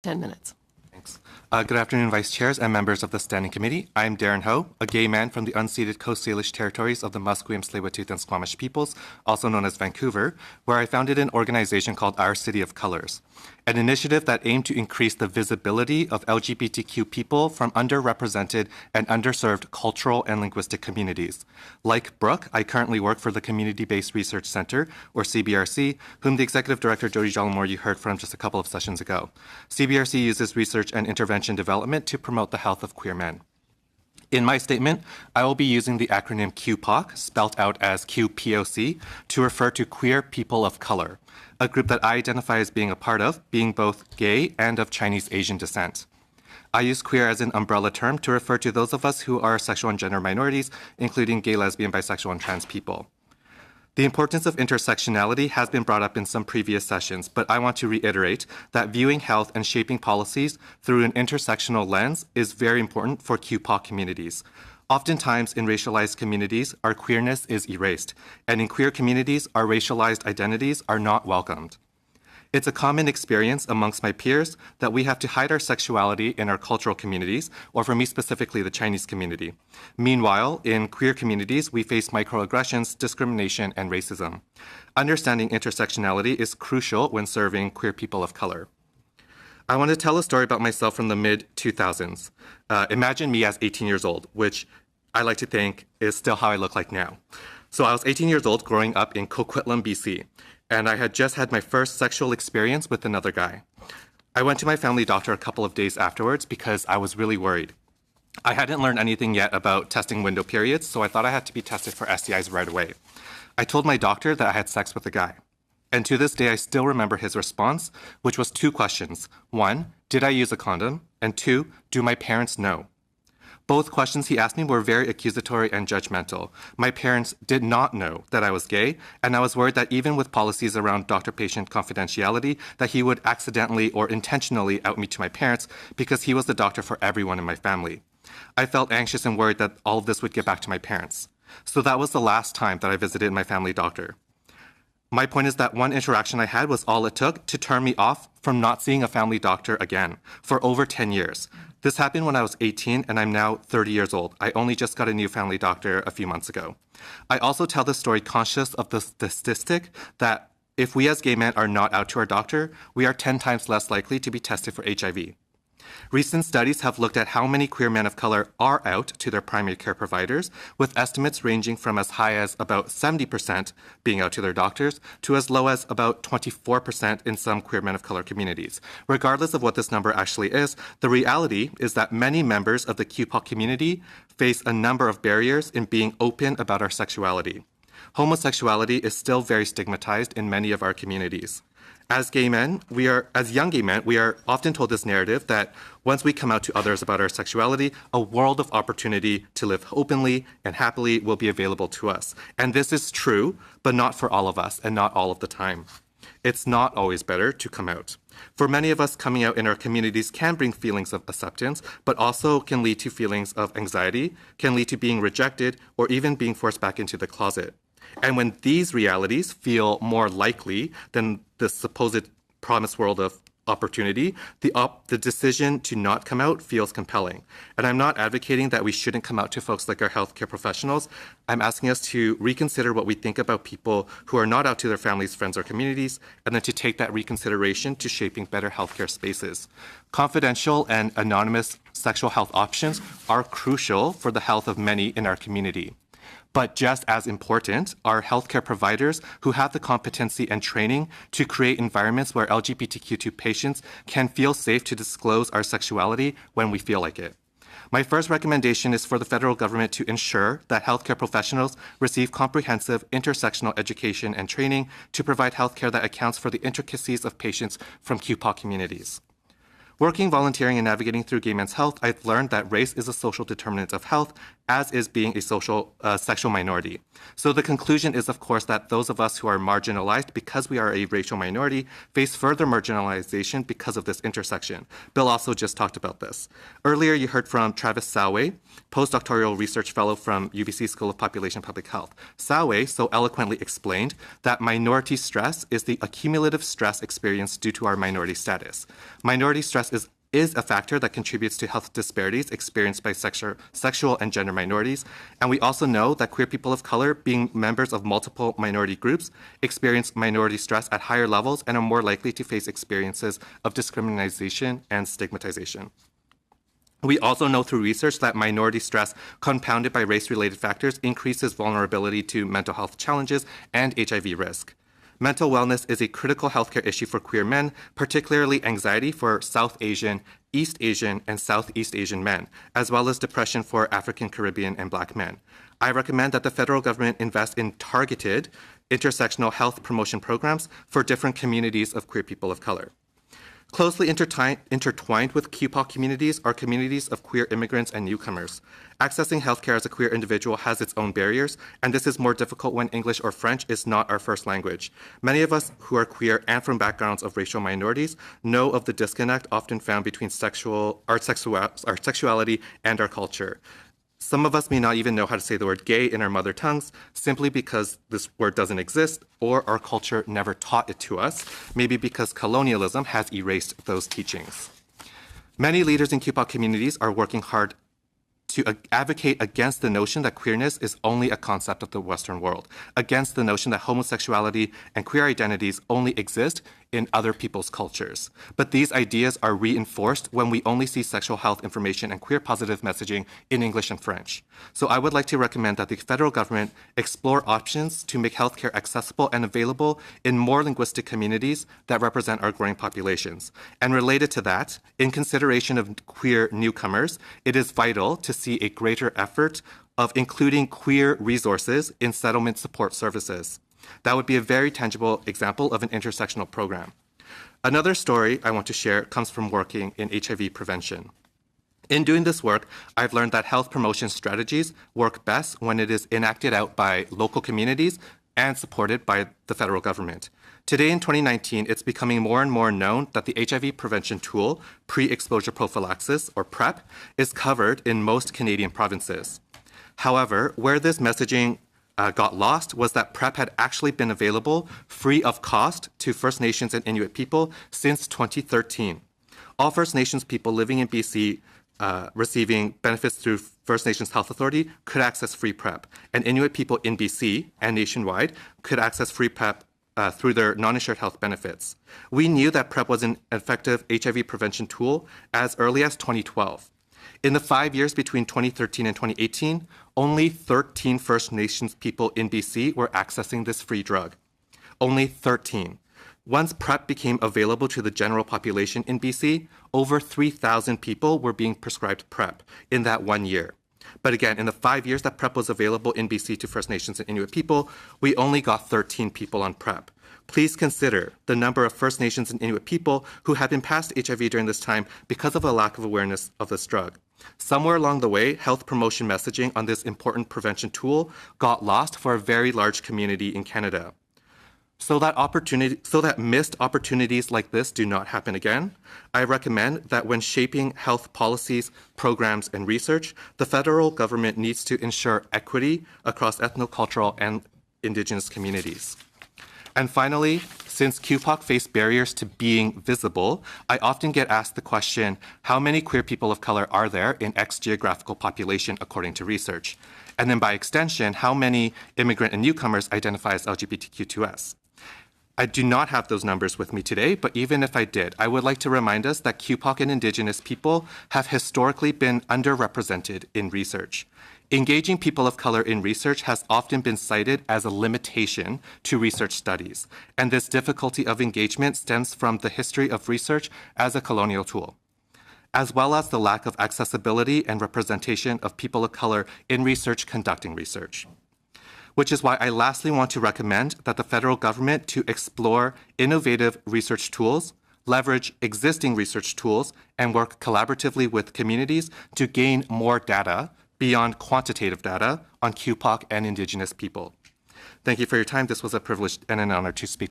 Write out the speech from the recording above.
10 minutes. Thanks. Good afternoon, Vice Chairs and members of the Standing Committee. I'm Darren Ho, a gay man from the unceded Coast Salish territories of the Musqueam, Tsleil-Waututh, and Squamish peoples, also known as Vancouver, where I founded an organization called Our City of Colors, an initiative that aimed to increase the visibility of LGBTQ people from underrepresented and underserved cultural and linguistic communities. Like Brooke, I currently work for the Community-Based Research Center, or CBRC, whom the Executive Director Jody Jallamore you heard from just a couple of sessions ago. CBRC uses research and intervention development to promote the health of queer men. In my statement, I will be using the acronym QPOC, spelled out as QPOC, to refer to queer people of color, a group that I identify as being a part of, being both gay and of Chinese Asian descent. I use queer as an umbrella term to refer to those of us who are sexual and gender minorities, including gay, lesbian, bisexual, and trans people. The importance of intersectionality has been brought up in some previous sessions, but I want to reiterate that viewing health and shaping policies through an intersectional lens is very important for QPOC communities. Oftentimes in racialized communities, our queerness is erased, and in queer communities, our racialized identities are not welcomed. It's a common experience amongst my peers that we have to hide our sexuality in our cultural communities, or for me specifically, the Chinese community. Meanwhile, in queer communities, we face microaggressions, discrimination, and racism. Understanding intersectionality is crucial when serving queer people of color. I want to tell a story about myself from the mid-2000s. Imagine me as 18 years old, which I like to think is still how I look like now. So I was 18 years old growing up in Coquitlam, BC, and I had just had my first sexual experience with another guy. I went to my family doctor a couple of days afterwards because I was really worried. I hadn't learned anything yet about testing window periods, so I thought I had to be tested for STIs right away. I told my doctor that I had sex with a guy. And to this day, I still remember his response, which was two questions. One, did I use a condom? And two, do my parents know? Both questions he asked me were very accusatory and judgmental. My parents did not know that I was gay, and I was worried that even with policies around doctor-patient confidentiality, that he would accidentally or intentionally out me to my parents because he was the doctor for everyone in my family. I felt anxious and worried that all of this would get back to my parents. So that was the last time that I visited my family doctor. My point is that one interaction I had was all it took to turn me off from not seeing a family doctor again for over 10 years. This happened when I was 18 and I'm now 30 years old. I only just got a new family doctor a few months ago. I also tell this story conscious of the statistic that if we as gay men are not out to our doctor, we are 10 times less likely to be tested for HIV. Recent studies have looked at how many queer men of color are out to their primary care providers, with estimates ranging from as high as about 70% being out to their doctors to as low as about 24% in some queer men of color communities. Regardless of what this number actually is, the reality is that many members of the QPOC community face a number of barriers in being open about our sexuality. Homosexuality is still very stigmatized in many of our communities. As young gay men, we are often told this narrative that once we come out to others about our sexuality, a world of opportunity to live openly and happily will be available to us. And this is true, but not for all of us and not all of the time. It's not always better to come out. For many of us, coming out in our communities can bring feelings of acceptance, but also can lead to feelings of anxiety, can lead to being rejected, or even being forced back into the closet. And when these realities feel more likely than the supposed promised world of opportunity, the decision to not come out feels compelling. And I'm not advocating that we shouldn't come out to folks like our healthcare professionals. I'm asking us to reconsider what we think about people who are not out to their families, friends, or communities, and then to take that reconsideration to shaping better healthcare spaces. Confidential and anonymous sexual health options are crucial for the health of many in our community. But just as important are healthcare providers who have the competency and training to create environments where LGBTQ2 patients can feel safe to disclose our sexuality when we feel like it. My first recommendation is for the federal government to ensure that healthcare professionals receive comprehensive intersectional education and training to provide healthcare that accounts for the intricacies of patients from QPOC communities. Working, volunteering, and navigating through gay men's health, I've learned that race is a social determinant of health, as is being a sexual minority. So the conclusion is, of course, that those of us who are marginalized because we are a racial minority face further marginalization because of this intersection. Bill also just talked about this. Earlier, you heard from Travis Salway, postdoctoral research fellow from UBC School of Population Public Health. Salway so eloquently explained that minority stress is the accumulative stress experienced due to our minority status. Minority stress stress is a factor that contributes to health disparities experienced by sexual and gender minorities. And we also know that queer people of color, being members of multiple minority groups, experience minority stress at higher levels and are more likely to face experiences of discrimination and stigmatization. We also know through research that minority stress compounded by race-related factors increases vulnerability to mental health challenges and HIV risk. Mental wellness is a critical healthcare issue for queer men, particularly anxiety for South Asian, East Asian, and Southeast Asian men, as well as depression for African, Caribbean, and Black men. I recommend that the federal government invest in targeted intersectional health promotion programs for different communities of queer people of color. Closely intertwined with QPOC communities are communities of queer immigrants and newcomers. Accessing healthcare as a queer individual has its own barriers, and this is more difficult when English or French is not our first language. Many of us who are queer and from backgrounds of racial minorities know of the disconnect often found between our sexuality and our culture. Some of us may not even know how to say the word gay in our mother tongues simply because this word doesn't exist or our culture never taught it to us, maybe because colonialism has erased those teachings. Many leaders in QPOC communities are working hard to advocate against the notion that queerness is only a concept of the Western world, against the notion that homosexuality and queer identities only exist in other people's cultures. But these ideas are reinforced when we only see sexual health information and queer positive messaging in English and French. So I would like to recommend that the federal government explore options to make healthcare accessible and available in more linguistic communities that represent our growing populations. And related to that, in consideration of queer newcomers, it is vital to see a greater effort of including queer resources in settlement support services. That would be a very tangible example of an intersectional program. Another story I want to share comes from working in HIV prevention. In doing this work, I've learned that health promotion strategies work best when it is enacted out by local communities and supported by the federal government. Today in 2019, it's becoming more and more known that the HIV prevention tool, pre-exposure prophylaxis, or PrEP, is covered in most Canadian provinces. However, where this messaging got lost was that PrEP had actually been available free of cost to First Nations and Inuit people since 2013. All First Nations people living in BC receiving benefits through First Nations Health Authority could access free PrEP, and Inuit people in BC and nationwide could access free PrEP through their non-insured health benefits. We knew that PrEP was an effective HIV prevention tool as early as 2012. In the 5 years between 2013 and 2018, only 13 First Nations people in BC were accessing this free drug. Only 13. Once PrEP became available to the general population in BC, over 3,000 people were being prescribed PrEP in that 1 year. But again, in the 5 years that PrEP was available in BC to First Nations and Inuit people, we only got 13 people on PrEP. Please consider the number of First Nations and Inuit people who have been passed HIV during this time because of a lack of awareness of this drug. Somewhere along the way, health promotion messaging on this important prevention tool got lost for a very large community in Canada. So that missed opportunities like this do not happen again, I recommend that when shaping health policies, programs, and research, the federal government needs to ensure equity across ethnocultural and Indigenous communities. And finally, since QPOC face barriers to being visible, I often get asked the question, how many queer people of color are there in X geographical population according to research? And then by extension, how many immigrant and newcomers identify as LGBTQ2S? I do not have those numbers with me today, but even if I did, I would like to remind us that QPOC and Indigenous people have historically been underrepresented in research. Engaging people of color in research has often been cited as a limitation to research studies, and this difficulty of engagement stems from the history of research as a colonial tool, as well as the lack of accessibility and representation of people of color in research conducting research. Which is why I lastly want to recommend that the federal government to explore innovative research tools, leverage existing research tools, and work collaboratively with communities to gain more data beyond quantitative data on QPOC and Indigenous people. Thank you for your time. This was a privilege and an honor to speak.